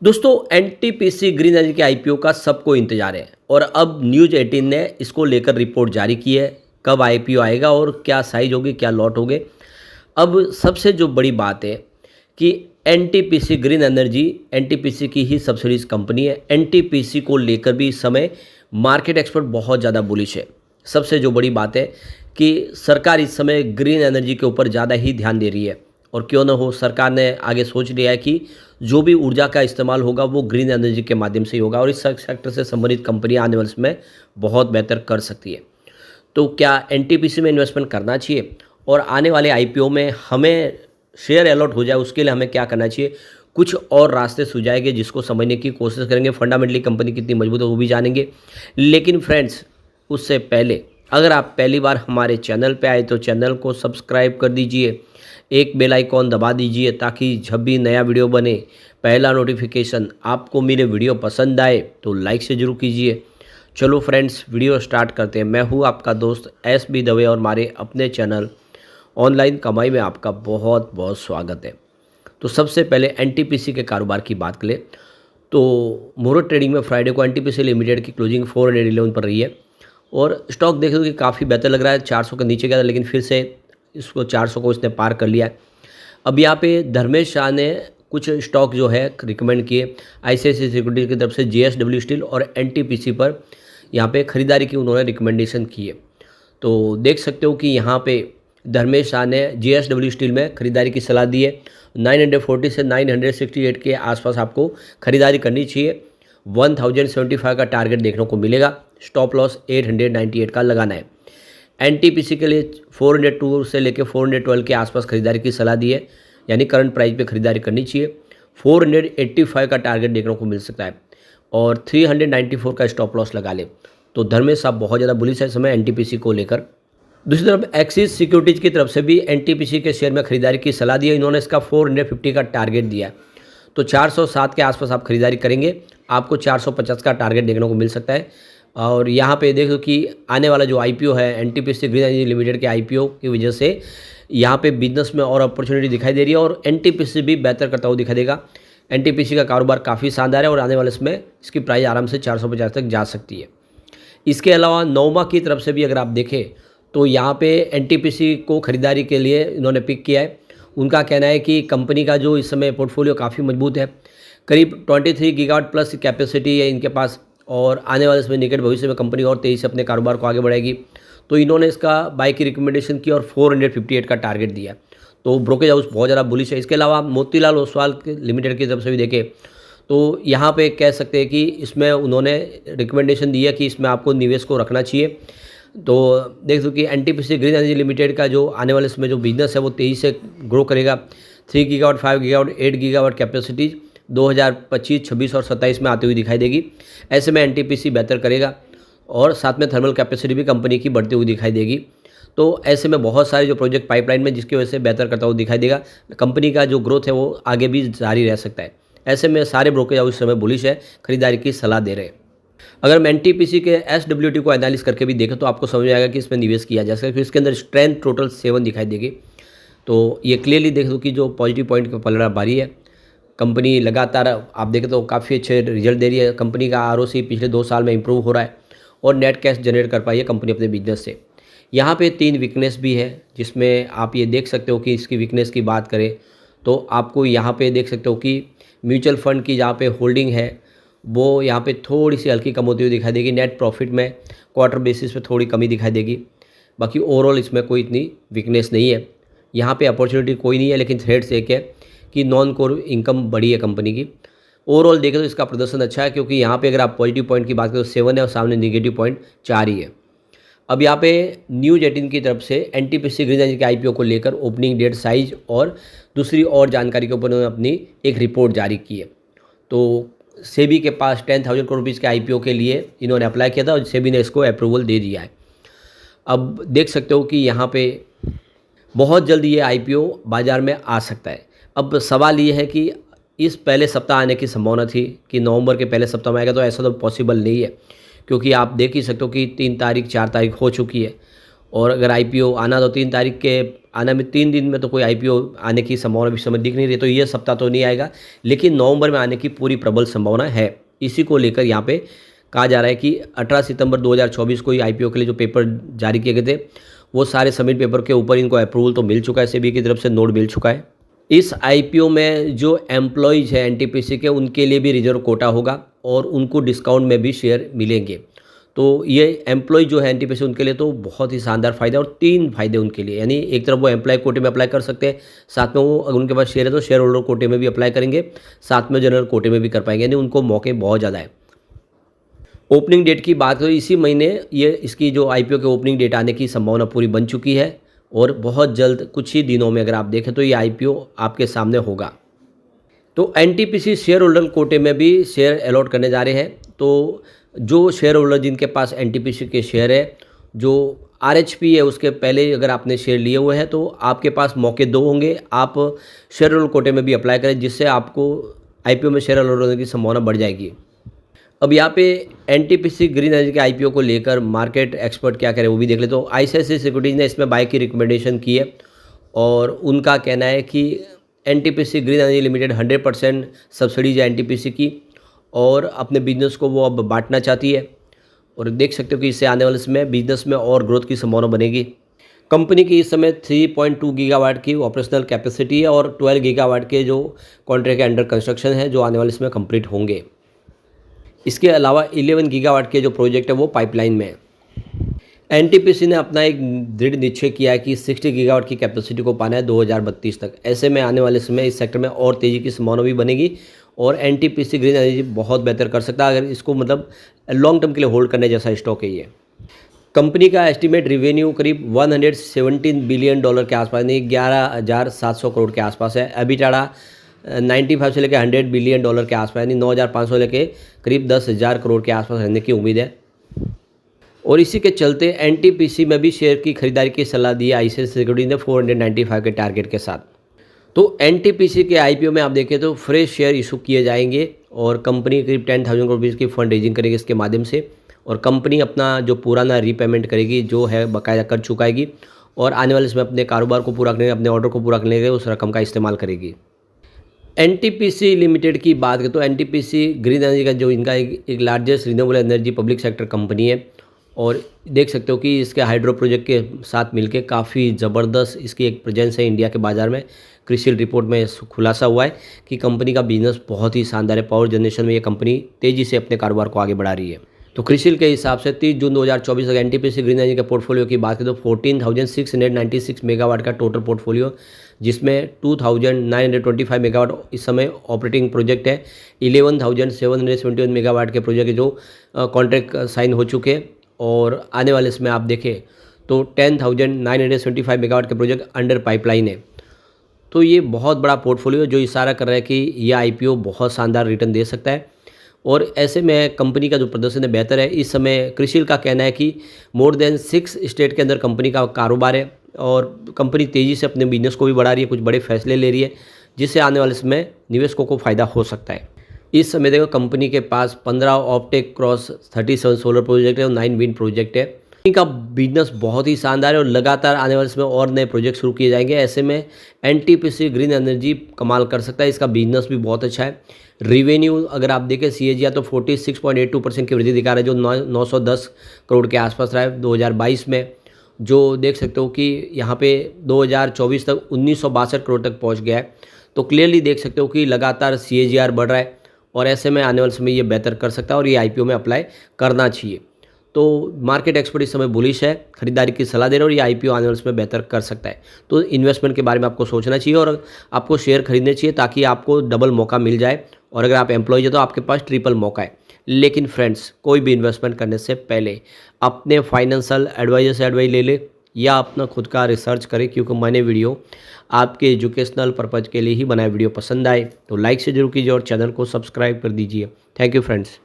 दोस्तों NTPC green energy के IPO का सबको इंतजार है और अब न्यूज़ 18 ने इसको लेकर रिपोर्ट जारी की है। कब आईपीओ आएगा और क्या साइज होगी, क्या लॉट होंगे। अब सबसे जो बड़ी बात है कि एनटीपीसी ग्रीन एनर्जी एनटीपीसी की ही सब्सिडीज कंपनी है। एनटीपीसी को लेकर भी इस समय मार्केट एक्सपर्ट बहुत ज़्यादा बुलिश है। सबसे जो बड़ी बात है कि सरकार इस समय ग्रीन एनर्जी के ऊपर ज़्यादा ही ध्यान दे रही है और क्यों ना हो, सरकार ने आगे सोच लिया है कि जो भी ऊर्जा का इस्तेमाल होगा वो ग्रीन एनर्जी के माध्यम से ही होगा और इस सेक्टर से संबंधित कंपनियां आने वाले समय बहुत बेहतर कर सकती है। तो क्या एनटीपीसी में इन्वेस्टमेंट करना चाहिए और आने वाले आईपीओ में हमें शेयर अलॉट हो जाए, उसके लिए हमें क्या करना चाहिए, कुछ और रास्ते सुझाएंगे जिसको समझने की कोशिश करेंगे। फंडामेंटली कंपनी कितनी मजबूत है वो भी जानेंगे। लेकिन फ्रेंड्स, उससे पहले अगर आप पहली बार हमारे चैनल पे आए तो चैनल को सब्सक्राइब कर दीजिए, एक बेल आइकॉन दबा दीजिए ताकि जब भी नया वीडियो बने पहला नोटिफिकेशन आपको मिले। वीडियो पसंद आए तो लाइक से जरूर कीजिए। चलो फ्रेंड्स, वीडियो स्टार्ट करते हैं। मैं हूँ आपका दोस्त एस बी दवे और हमारे अपने चैनल ऑनलाइन कमाई में आपका बहुत बहुत स्वागत है। तो सबसे पहले एनटीपीसी के कारोबार की बात करें तो मुहूर्त ट्रेडिंग में फ्राइडे को एनटीपीसी लिमिटेड की क्लोजिंग 411 पर रही है और स्टॉक देख लो कि काफ़ी बेहतर लग रहा है। 400 के नीचे गया था लेकिन फिर से इसको 400 को इसने पार कर लिया है। अब यहाँ पे धर्मेश शाह ने कुछ स्टॉक जो है रिकमेंड किए आईसीआईसीआई सिक्योरिटीज की तरफ से। जेएसडब्ल्यू स्टील और एनटीपीसी पर यहाँ पे खरीदारी की उन्होंने रिकमेंडेशन की है। तो देख सकते हो कि यहाँ पे धर्मेश शाह ने जेएसडब्ल्यू स्टील में खरीदारी की सलाह दी है। 940 से 968 के आसपास आपको खरीदारी करनी चाहिए। 1075 का टारगेट देखने को मिलेगा। स्टॉप लॉस 898 का लगाना है। एनटीपीसी के लिए 402 से लेकर 412 के आसपास खरीदारी की सलाह दी है, यानी करंट प्राइस पे खरीदारी करनी चाहिए। 485 का टारगेट देखने को मिल सकता है और 394 का स्टॉप लॉस लगा ले। तो धर्मेश साहब बहुत ज़्यादा बुलिश है इस समय एनटीपीसी को लेकर। दूसरी तरफ एक्सिस सिक्योरिटीज की तरफ से भी एनटीपीसी के शेयर में खरीदारी की सलाह दी है। इन्होंने इसका 450 का टारगेट दिया है। तो 407 के आसपास आप खरीदारी करेंगे, आपको 450 का टारगेट देखने को मिल सकता है। और यहाँ पे देखो कि आने वाला जो आईपीओ है एनटीपीसी ग्रीन एनर्जी लिमिटेड के आईपीओ की वजह से यहाँ पे बिजनेस में और अपॉर्चुनिटी दिखाई दे रही है और एनटीपीसी भी बेहतर करता हुआ दिखाई देगा। एनटीपीसी का कारोबार काफ़ी शानदार है और आने वाले समय इसकी प्राइस आराम से 450 तक जा सकती है। इसके अलावा नोमा की तरफ से भी अगर आप देखें तो यहाँ पे एनटीपीसी को खरीदारी के लिए इन्होंने पिक किया है। उनका कहना है कि कंपनी का जो इस समय पोर्टफोलियो काफ़ी मजबूत है, करीब 23 गीगावाट प्लस कैपेसिटी है इनके पास और आने वाले समय निकट भविष्य में कंपनी और तेज़ी से अपने कारोबार को आगे बढ़ाएगी। तो इन्होंने इसका बाय की रिकमेंडेशन की और 458 का टारगेट दिया। तो ब्रोकेज हाउस बहुत ज़्यादा बुलिश है। इसके अलावा मोतीलाल ओसवाल लिमिटेड की तरफ से भी देखें तो यहाँ पे कह सकते हैं कि इसमें उन्होंने रिकमेंडेशन दी है कि इसमें आपको निवेश को रखना चाहिए। तो देख दो कि एनटीपीसी ग्रीन एनर्जी लिमिटेड का जो आने वाले समय जो बिजनेस है वो तेज़ी से ग्रो करेगा। 3 गीगावाट, 5 गीगावाट, 8 गीगावाट कैपेसिटी 2025, 26 और 27 में आती हुई दिखाई देगी। ऐसे में एनटीपीसी बेहतर करेगा और साथ में थर्मल कैपेसिटी भी कंपनी की बढ़ती हुई दिखाई देगी। तो ऐसे में बहुत सारे जो प्रोजेक्ट पाइपलाइन में जिसकी वजह से बेहतर करता हुआ दिखाई देगा। कंपनी का जो ग्रोथ है वो आगे भी जारी रह सकता है। ऐसे में सारे ब्रोकर उस समय बुलिश है, खरीदारी की सलाह दे रहे हैं। अगर हम एनटीपीसी के एसडब्ल्यूटी को एनालिस करके भी देखें तो आपको समझ आएगा कि इसमें निवेश किया जा सकता है। फिर इसके अंदर स्ट्रेंथ टोटल 7 दिखाई देगी। तो ये क्लियरली देख दो कि जो पॉजिटिव पॉइंट का पलड़ा भारी है। कंपनी लगातार आप देखें तो काफ़ी अच्छे रिजल्ट दे रही है। कंपनी का आरओसी पिछले 2 साल में इंप्रूव हो रहा है और नेट कैश जनरेट कर पाई है कंपनी अपने बिजनेस से। यहाँ पे 3 वीकनेस भी है जिसमें आप ये देख सकते हो कि इसकी वीकनेस की बात करें तो आपको यहाँ पे देख सकते हो कि म्यूचुअल फंड की जहाँ पे होल्डिंग है वो यहाँ पे थोड़ी सी हल्की कम होती हुई दिखाई देगी। नेट प्रॉफिट में क्वार्टर बेसिस पे थोड़ी कमी दिखाई देगी। बाकी ओवरऑल इसमें कोई इतनी वीकनेस नहीं है। यहाँ पे अपॉर्चुनिटी कोई नहीं है, लेकिन थ्रेड्स एक है कि नॉन कोर इनकम बढ़ी है कंपनी की। ओवरऑल देखें तो इसका प्रदर्शन अच्छा है क्योंकि यहाँ पे अगर आप पॉजिटिव पॉइंट की बात करें तो 7 है और सामने नेगेटिव पॉइंट 4 ही है। अब यहाँ पे न्यूज़ 18 की तरफ से एनटीपीसी ग्रीन एनर्जी के आईपीओ को लेकर ओपनिंग डेट, साइज और दूसरी और जानकारी के ऊपर उन्होंने अपनी एक रिपोर्ट जारी की है। तो सेबी के पास 10,000 करोड़ रुपीज़ के आईपीओ के लिए इन्होंने अप्लाई किया था और सेबी ने इसको अप्रूवल दे दिया है। अब देख सकते हो कि यहाँ पे बहुत जल्द ये आईपीओ बाज़ार में आ सकता है। अब सवाल ये है कि इस पहले सप्ताह आने की संभावना थी कि नवंबर के पहले सप्ताह में आएगा, तो ऐसा तो पॉसिबल नहीं है क्योंकि आप देख ही सकते हो कि 3 तारीख 4 तारीख हो चुकी है और अगर आईपीओ आना तो 3 तारीख के आने में 3 दिन में तो कोई आईपीओ आने की संभावना इस समय दिख नहीं रही, तो ये सप्ताह तो नहीं आएगा, लेकिन नवंबर में आने की पूरी प्रबल संभावना है। इसी को लेकर यहाँ पे कहा जा रहा है कि 18 सितंबर 2024 को ही आईपीओ के लिए जो पेपर जारी किए गए थे वो सारे सबमिट पेपर के ऊपर इनको अप्रूवल तो मिल चुका है, सेबी की तरफ से नोट मिल चुका है। इस आईपीओ में जो एम्प्लॉयज़ हैं एनटीपीसी के उनके लिए भी रिजर्व कोटा होगा और उनको डिस्काउंट में भी शेयर मिलेंगे। तो ये एम्प्लॉय जो है एनटीपीसी उनके लिए तो बहुत ही शानदार फ़ायदा और 3 फ़ायदे उनके लिए, यानी एक तरफ वो एम्प्लॉय कोटे में अप्लाई कर सकते हैं, साथ में वो अगर उनके पास शेयर है तो शेयर होल्डर कोटे में भी अप्लाई करेंगे, साथ में जनरल कोटे में भी कर पाएंगे, यानी उनको मौके बहुत ज़्यादा है। ओपनिंग डेट की बात करें इसी महीने ये इसकी जो आईपीओ के ओपनिंग डेट आने की संभावना पूरी बन चुकी है और बहुत जल्द कुछ ही दिनों में अगर आप देखें तो ये आईपीओ आपके सामने होगा। तो एनटीपीसी शेयर होल्डर कोटे में भी शेयर अलॉट करने जा रहे हैं। तो जो शेयर होल्डर जिनके पास एनटीपीसी के शेयर है, जो आरएचपी है उसके पहले अगर आपने शेयर लिए हुए हैं तो आपके पास मौके 2 होंगे, आप शेयर होल्डर कोटे में भी अप्लाई करें जिससे आपको आईपीओ में शेयर होल्डर होने की संभावना बढ़ जाएगी। अब यहाँ पे एनटीपीसी ग्रीन एनर्जी के आईपीओ को लेकर मार्केट एक्सपर्ट क्या कह रहे हैं वो भी देख ले। तो आईसीआईसीआई सिक्योरिटीज़ ने इसमें बाय की रिकमेंडेशन की है और उनका कहना है कि NTPC green energy limited 100% subsidies है एनटीपीसी की और अपने बिजनेस को वो अब बांटना चाहती है और देख सकते हो कि इससे आने वाले समय बिजनेस में और ग्रोथ की संभावना बनेगी। कंपनी की इस समय 3.2 गीगावाट की ऑपरेशनल कैपेसिटी है और 12 गीगावाट के जो कॉन्ट्रैक्ट के अंडर कंस्ट्रक्शन है जो आने वाले समय कंप्लीट होंगे। इसके अलावा 11 गीगावाट के जो प्रोजेक्ट है वो पाइपलाइन में है। एनटीपीसी ने अपना एक दृढ़ निश्चय किया है कि 60 गीगावाट की कैपेसिटी को पाना है 2032 तक। ऐसे में आने वाले समय इस सेक्टर में और तेज़ी की संभावना भी बनेगी और एनटीपीसी ग्रीन एनर्जी बहुत बेहतर कर सकता है अगर इसको मतलब लॉन्ग टर्म के लिए होल्ड करने जैसा स्टॉक है ये। कंपनी का एस्टिमेट रिवेन्यू करीब $117 बिलियन के आसपास, यानी 11,700 करोड़ के आसपास है। एबिटाडा 95 से लेकर $100 बिलियन के आसपास, यानी 9,500 लेके करीब 10,000 करोड़ के आसपास रहने की उम्मीद है। और इसी के चलते एनटीपीसी में भी शेयर की खरीदारी की सलाह दी आईसीआईसीआई सिक्योरिटीज ने 495 के टारगेट के साथ। तो एनटीपीसी के आईपीओ में आप देखें तो फ्रेश शेयर इशू किए जाएंगे और कंपनी करीब 10,000 करोड़ रुपीज़ की फंड रेजिंग करेगी इसके माध्यम से और कंपनी अपना जो पुराना रीपेमेंट करेगी जो है बकाया कर चुकाएगी और आने वाले समय अपने कारोबार को पूरा करने अपने ऑर्डर को पूरा करने के लिए उस रकम का इस्तेमाल करेगी। एनटीपीसी लिमिटेड की बात करें तो एनटीपीसी ग्रीन एनर्जी का जो इनका एक largest renewable energy public sector company है और देख सकते हो कि इसके हाइड्रो प्रोजेक्ट के साथ मिलके काफ़ी ज़बरदस्त इसकी एक प्रेजेंस है इंडिया के बाज़ार में। क्रिसिल रिपोर्ट में खुलासा हुआ है कि कंपनी का बिजनेस बहुत ही शानदार है। पावर जनरेशन में ये कंपनी तेज़ी से अपने कारोबार को आगे बढ़ा रही है। तो क्रिसिल के हिसाब से 30 जून 2024 तक एनटीपीसी ग्रीन एनर्जी के पोर्टफोलियो की बात करें तो 14,696 मेगावाट का टोटल पोर्टफोलियो, जिसमें 2,925 मेगावाट इस समय ऑपरेटिंग प्रोजेक्ट है, 11,771 मेगावाट के प्रोजेक्ट जो कॉन्ट्रैक्ट साइन हो चुके हैं और आने वाले समय आप देखें तो 10,975 मेगावाट के प्रोजेक्ट अंडर पाइपलाइन है। तो ये बहुत बड़ा पोर्टफोलियो जो इशारा कर रहा है कि यह आईपीओ बहुत शानदार रिटर्न दे सकता है और ऐसे में कंपनी का जो प्रदर्शन है बेहतर है। इस समय क्रिसिल का कहना है कि मोर देन 6 स्टेट के अंदर कंपनी का कारोबार है और कंपनी तेज़ी से अपने बिजनेस को भी बढ़ा रही है, कुछ बड़े फैसले ले रही है जिससे आने वाले समय निवेशकों को फ़ायदा हो सकता है। इस समय देखो कंपनी के पास 15 ऑप्टेक क्रॉस 37 सोलर प्रोजेक्ट है और 9 विंड प्रोजेक्ट है। इनका बिजनेस बहुत ही शानदार है और लगातार आने वाले समय और नए प्रोजेक्ट शुरू किए जाएंगे। ऐसे में एनटीपीसी ग्रीन एनर्जी कमाल कर सकता है, इसका बिजनेस भी बहुत अच्छा है। रिवेन्यू अगर आप देखें CAGR तो 46.82% की वृद्धि दिखा रहा है जो 910 करोड़ के आसपास रहा है 2022 में, जो देख सकते हो कि यहाँ पे 2024 तक 1962 करोड़ तक पहुँच गया है। तो क्लियरली देख सकते हो कि लगातार CAGR बढ़ रहा है और ऐसे में आने वाले समय ये बेहतर कर सकता है और ये आईपीओ में अप्लाई करना चाहिए। तो मार्केट एक्सपर्ट इस समय बुलिश है, खरीदारी की सलाह दे रहे हैं और ये आईपीओ आने वाले समय बेहतर कर सकता है। तो इन्वेस्टमेंट के बारे में आपको सोचना चाहिए और आपको शेयर खरीदने चाहिए ताकि आपको डबल मौका मिल जाए और अगर आप एम्प्लॉय है तो आपके पास ट्रिपल मौका है। लेकिन फ्रेंड्स, कोई भी इन्वेस्टमेंट करने से पहले अपने फाइनेंशियल एडवाइजर से एडवाइस ले ले या अपना खुद का रिसर्च करें, क्योंकि मैंने वीडियो आपके एजुकेशनल पर्पज़ के लिए ही बनाया। वीडियो पसंद आए तो लाइक से जरूर कीजिए और चैनल को सब्सक्राइब कर दीजिए। Thank you friends.